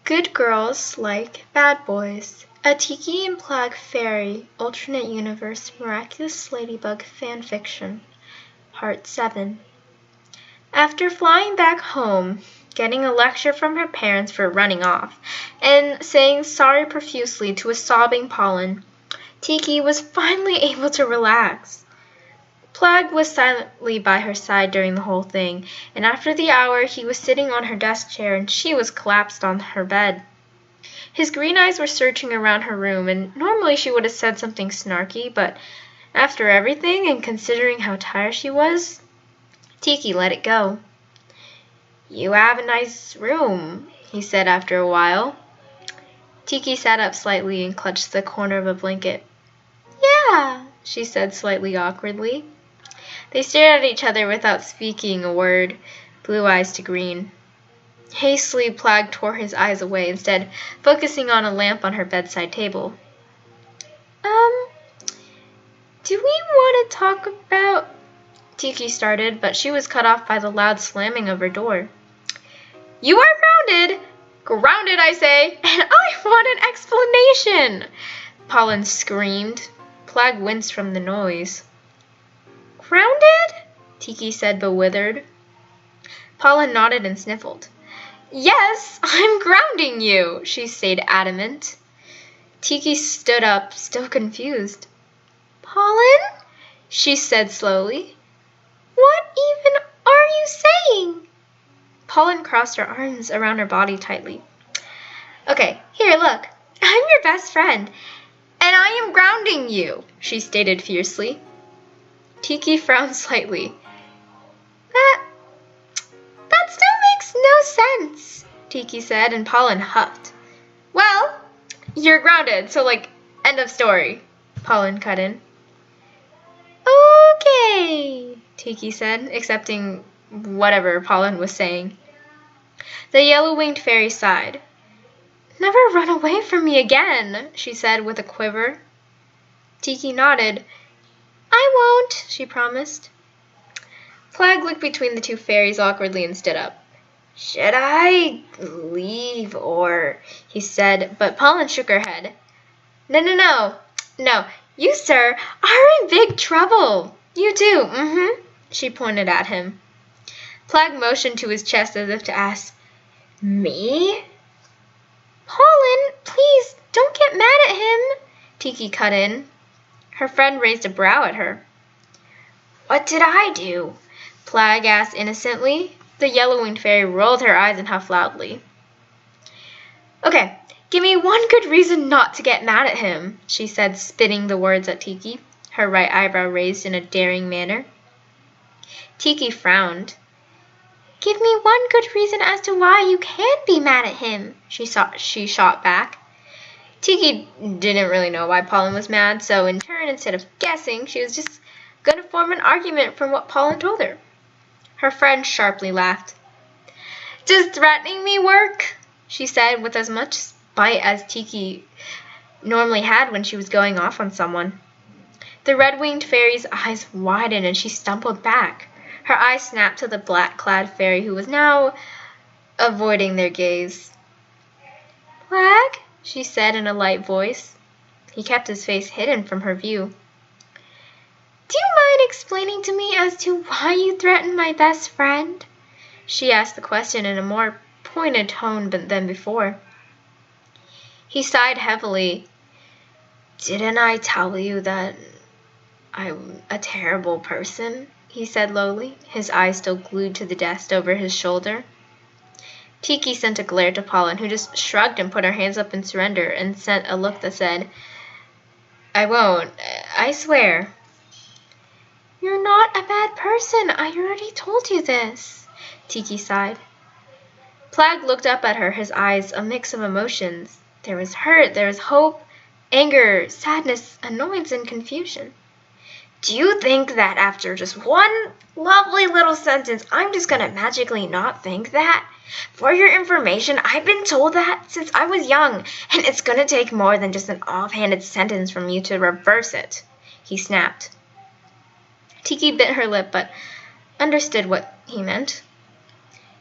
Good Girls Like Bad Boys, a Tikki and Plagg Fairy Alternate Universe Miraculous Ladybug Fanfiction, Part 7. After flying back home, getting a lecture from her parents for running off, and saying sorry profusely to a sobbing Pollen, Tikki was finally able to relax. Plagg was silently by her side during the whole thing, and after the hour he was sitting on her desk chair and she was collapsed on her bed. His green eyes were searching around her room, and normally she would have said something snarky, but after everything and considering how tired she was, Tikki let it go. "You have a nice room," he said after a while. Tikki sat up slightly and clutched the corner of a blanket. "Yeah," she said slightly awkwardly. They stared at each other without speaking a word, blue eyes to green. Hastily, Plagg tore his eyes away, instead focusing on a lamp on her bedside table. Do we want to talk about—" Tikki started, but she was cut off by the loud slamming of her door. "You are grounded! Grounded, I say! And I want an explanation!" Pollen screamed. Plagg winced from the noise. "Grounded?" Tikki said, bewildered. Pollen nodded and sniffled. "Yes, I'm grounding you," she stayed adamant. Tikki stood up, still confused. "Pollen?" she said slowly. "What even are you saying?" Pollen crossed her arms around her body tightly. "Okay, here, look. I'm your best friend, and I am grounding you," she stated fiercely. Tikki frowned slightly. That still makes no sense," Tikki said, and Pollen huffed. "Well, you're grounded, so end of story," Pollen cut in. "Okay," Tikki said, accepting whatever Pollen was saying. The yellow-winged fairy sighed. "Never run away from me again," she said with a quiver. Tikki nodded. "I won't," she promised. Plagg looked between the two fairies awkwardly and stood up. "Should I leave or—" he said, but Pollen shook her head. No, you, sir, are in big trouble. You do, she pointed at him. Plagg motioned to his chest as if to ask, "Me?" "Pollen, please, don't get mad at him," Tikki cut in. Her friend raised a brow at her. "What did I do?" Plagg asked innocently. The yellow-winged fairy rolled her eyes and huffed loudly. "Okay, give me one good reason not to get mad at him," she said, spitting the words at Tikki, her right eyebrow raised in a daring manner. Tikki frowned. "Give me one good reason as to why you can be mad at him," she shot back. Tikki didn't really know why Pollen was mad, so in turn, instead of guessing, she was just going to form an argument from what Pollen told her. Her friend sharply laughed. "Does threatening me work?" she said with as much spite as Tikki normally had when she was going off on someone. The red-winged fairy's eyes widened and she stumbled back. Her eyes snapped to the black-clad fairy who was now avoiding their gaze. "Plagg?" she said in a light voice. He kept his face hidden from her view. "Do you mind explaining to me as to why you threatened my best friend?" She asked the question in a more pointed tone than before. He sighed heavily. "Didn't I tell you that I'm a terrible person?" he said lowly, his eyes still glued to the desk over his shoulder. Tikki sent a glare to Pollen, who just shrugged and put her hands up in surrender and sent a look that said, "I won't, I swear." "You're not a bad person. I already told you this," Tikki sighed. Plagg looked up at her, his eyes a mix of emotions. There was hurt, there was hope, anger, sadness, annoyance, and confusion. "Do you think that after just one lovely little sentence, I'm just going to magically not think that? For your information, I've been told that since I was young, and it's going to take more than just an offhanded sentence from you to reverse it," he snapped. Tikki bit her lip, but understood what he meant.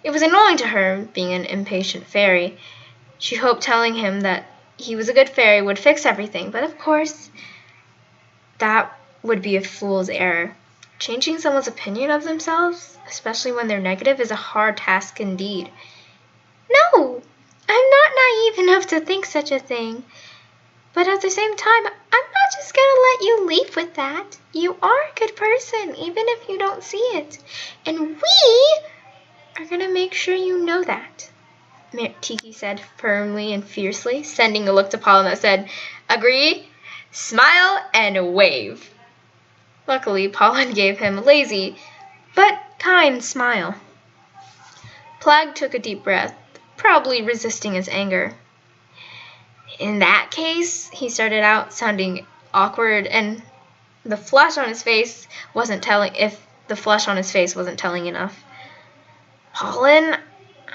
It was annoying to her, being an impatient fairy, She hoped telling him that he was a good fairy would fix everything, but of course, that would be a fool's error. Changing someone's opinion of themselves, especially when they're negative, is a hard task indeed. No, I'm not naive enough to think such a thing. But at the same time, I'm not just gonna let you leave with that. You are a good person, even if you don't see it. And we are gonna make sure you know that, Tikki said firmly and fiercely, sending a look to Pollen that said, agree, smile, and wave. Luckily, Pollen gave him a lazy but kind smile. Plagg took a deep breath, probably resisting his anger. In that case, he started out, sounding awkward, and the flush on his face wasn't telling enough. Pollen,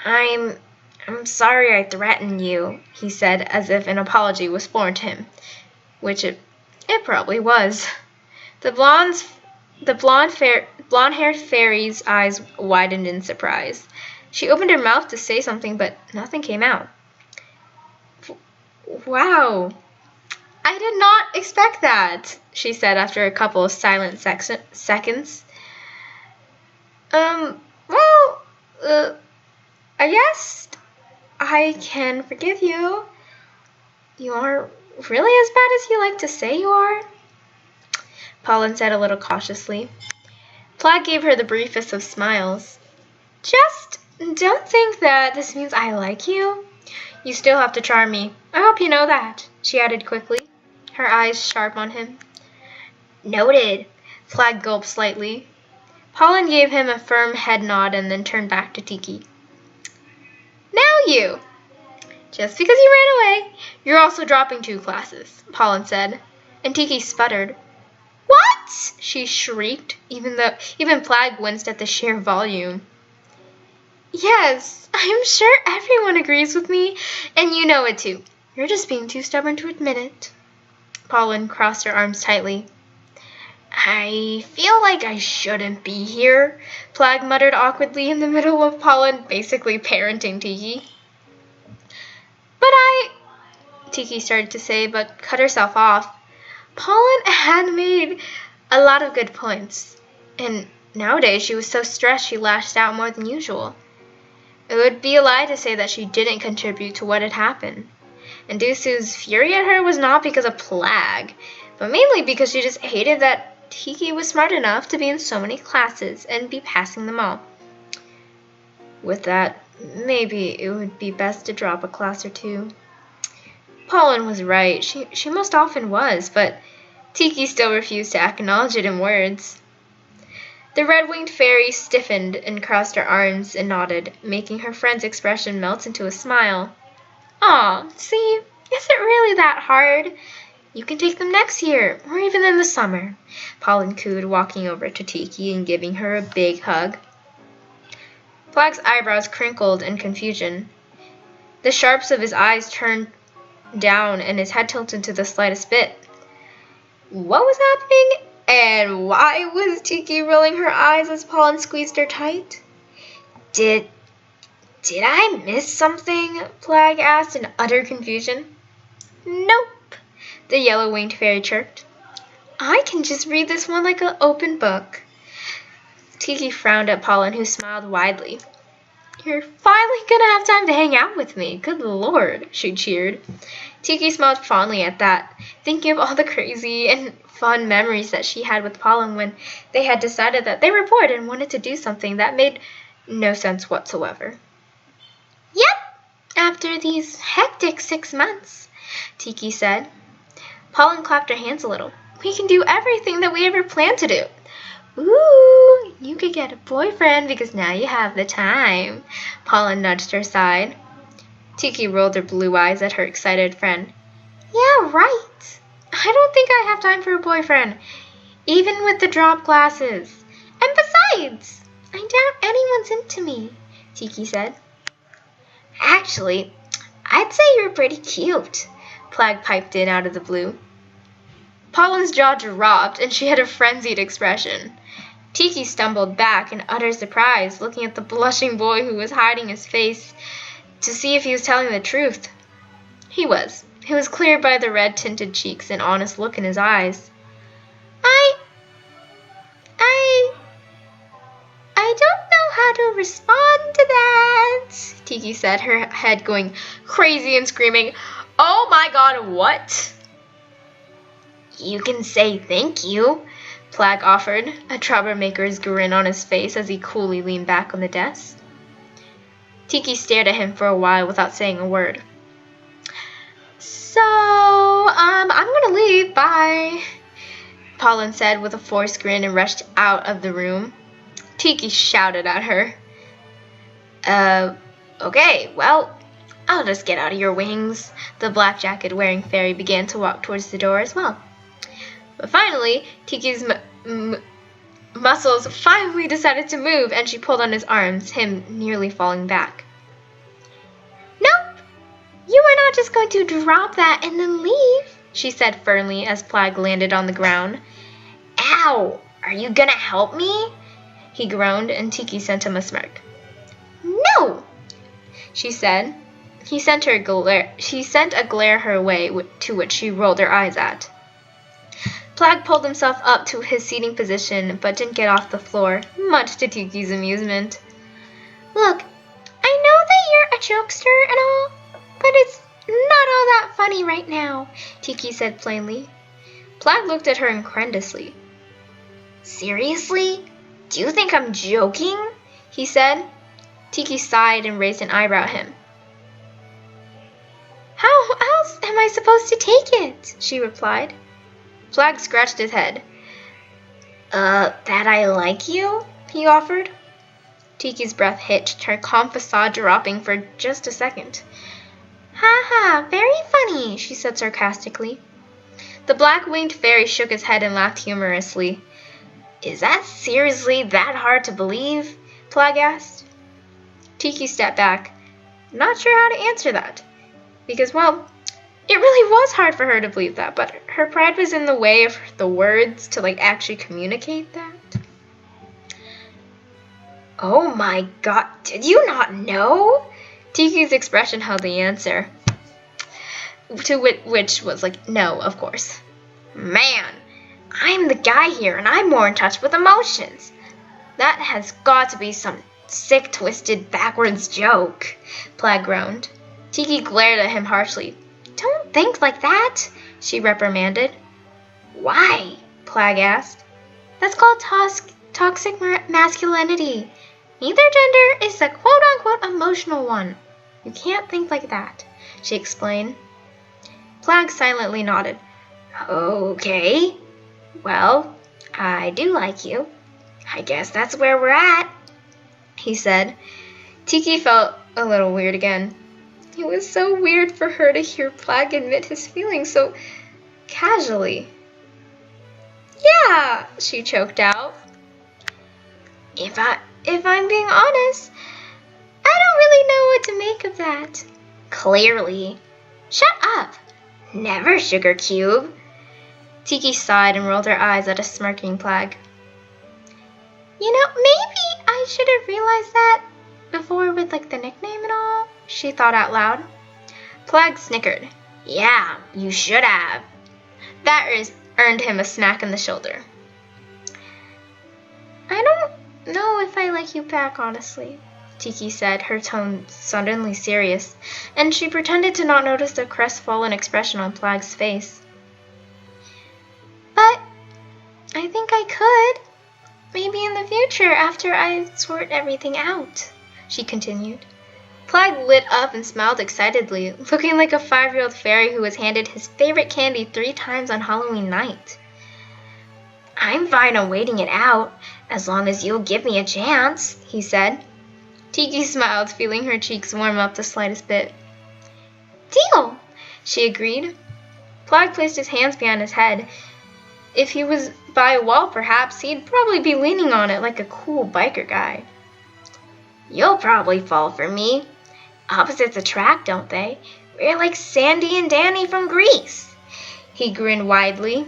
I'm sorry I threatened you, he said, as if an apology was foreign to him, which it probably was. The blonde-haired fairy's eyes widened in surprise. She opened her mouth to say something, but nothing came out. Wow, I did not expect that, she said after a couple of silent seconds. I guess I can forgive you. You aren't really as bad as you like to say you are, Pollen said a little cautiously. Plagg gave her the briefest of smiles. Just don't think that this means I like you. You still have to charm me. I hope you know that, she added quickly, her eyes sharp on him. Noted. Plagg gulped slightly. Pollen gave him a firm head nod and then turned back to Tikki. Now you. Just because you ran away, you're also dropping 2 classes, Pollen said, and Tikki sputtered. What? She shrieked, even Plagg winced at the sheer volume. Yes, I'm sure everyone agrees with me, and you know it too. You're just being too stubborn to admit it. Pollen crossed her arms tightly. I feel like I shouldn't be here, Plagg muttered awkwardly in the middle of Pollen basically parenting Tikki. Tikki started to say, but cut herself off. Pollen had made a lot of good points, and nowadays she was so stressed she lashed out more than usual. It would be a lie to say that she didn't contribute to what had happened. And Dusu's fury at her was not because of Plagg, but mainly because she just hated that Tikki was smart enough to be in so many classes and be passing them all. With that, maybe it would be best to drop a class or 2. Pollen was right. She most often was, but Tikki still refused to acknowledge it in words. The red-winged fairy stiffened and crossed her arms and nodded, making her friend's expression melt into a smile. Aw, see, is it really that hard? You can take them next year, or even in the summer, Pollen cooed, walking over to Tikki and giving her a big hug. Plagg's eyebrows crinkled in confusion. The sharps of his eyes turned down and his head tilted to the slightest bit. What was happening? And why was Tikki rolling her eyes as Pollen squeezed her tight? Did I miss something? Plagg asked in utter confusion. Nope, the yellow-winged fairy chirped. I can just read this one like an open book. Tikki frowned at Pollen, who smiled widely. You're finally gonna have time to hang out with me. Good Lord, she cheered. Tikki smiled fondly at that, thinking of all the crazy and fun memories that she had with Pollen when they had decided that they were bored and wanted to do something that made no sense whatsoever. Yep, after these hectic 6 months, Tikki said. Pollen clapped her hands a little. We can do everything that we ever planned to do. Ooh, you could get a boyfriend because now you have the time. Pollen nudged her side. Tikki rolled her blue eyes at her excited friend. Yeah, right. I don't think I have time for a boyfriend, even with the drop classes. And besides, I doubt anyone's into me, Tikki said. Actually, I'd say you're pretty cute, Plagg piped in out of the blue. Pollen's jaw dropped, and she had a frenzied expression. Tikki stumbled back in utter surprise, looking at the blushing boy who was hiding his face to see if he was telling the truth. He was. He was clear by the red-tinted cheeks and honest look in his eyes. I don't know how to respond to that, Tikki said, her head going crazy and screaming, "Oh my god, what?" "You can say thank you," Plagg offered, a troublemaker's grin on his face as he coolly leaned back on the desk. Tikki stared at him for a while without saying a word. "So, I'm gonna leave, bye," Pollen said with a forced grin and rushed out of the room. Tikki shouted at her. Okay, well, I'll just get out of your wings." The black jacket-wearing fairy began to walk towards the door as well. But finally, Tikki's muscles finally decided to move, and she pulled on his arms, him nearly falling back. "Nope, you are not just going to drop that and then leave," she said firmly as Plagg landed on the ground. "Ow, are you gonna help me?" he groaned, and Tikki sent him a smirk. "No," she said. He sent a glare her way, to which she rolled her eyes at. Plagg pulled himself up to his seating position, but didn't get off the floor, much to Tikki's amusement. "Look, I know that you're a jokester and all, but it's not all that funny right now," Tikki said plainly. Plagg looked at her incredulously. "Seriously? Do you think I'm joking?" he said. Tikki sighed and raised an eyebrow at him. "How else am I supposed to take it?" she replied. Plagg scratched his head. That I like you?" he offered. Tikki's breath hitched, her calm facade dropping for just a second. "Ha ha, very funny," she said sarcastically. The black-winged fairy shook his head and laughed humorously. "Is that seriously that hard to believe?" Plagg asked. Tikki stepped back, not sure how to answer that. Because, well, it really was hard for her to believe that, but her pride was in the way of the words to, actually communicate that. "Oh my god, did you not know?" Tikki's expression held the answer. To which was no, of course. "Man, I'm the guy here, and I'm more in touch with emotions. That has got to be some sick, twisted, backwards joke," Plagg groaned. Tikki glared at him harshly. "Don't think like that," she reprimanded. "Why?" Plagg asked. "That's called toxic masculinity. Neither gender is the quote-unquote emotional one. You can't think like that," she explained. Plagg silently nodded. "Okay. Well, I do like you. I guess that's where we're at," he said. Tikki felt a little weird again. It was so weird for her to hear Plagg admit his feelings so casually. "Yeah," she choked out. If I'm being honest, I don't really know what to make of that." "Clearly." "Shut up. Never, Sugar Cube." Tikki sighed and rolled her eyes at a smirking Plagg. Maybe I should have realized that before with the nickname and all," she thought out loud. Plagg snickered. "Yeah, you should have." That earned him a smack in the shoulder. "I don't know if I like you back, honestly," Tikki said, her tone suddenly serious, and she pretended to not notice the crestfallen expression on Plagg's face. "But I think I could. Maybe in the future after I sort everything out," she continued. Plagg lit up and smiled excitedly, looking like a 5-year-old fairy who was handed his favorite candy 3 times on Halloween night. "I'm fine on waiting it out, as long as you'll give me a chance," he said. Tikki smiled, feeling her cheeks warm up the slightest bit. "Deal," she agreed. Plagg placed his hands behind his head. If he was by a wall, perhaps, he'd probably be leaning on it like a cool biker guy. "You'll probably fall for me. Opposites attract, don't they? We're like Sandy and Danny from Grease." He grinned widely.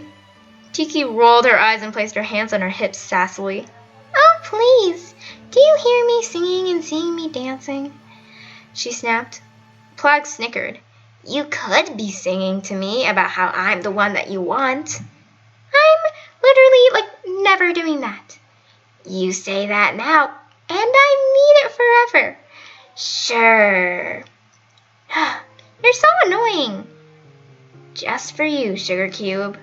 Tikki rolled her eyes and placed her hands on her hips sassily. "Oh, please. Do you hear me singing and seeing me dancing?" she snapped. Plagg snickered. You could be singing to me about how I'm the one that you want. I'm literally, like, never doing that. You say that now, and I mean it forever. Sure. You're so annoying. Just for you, Sugar Cube.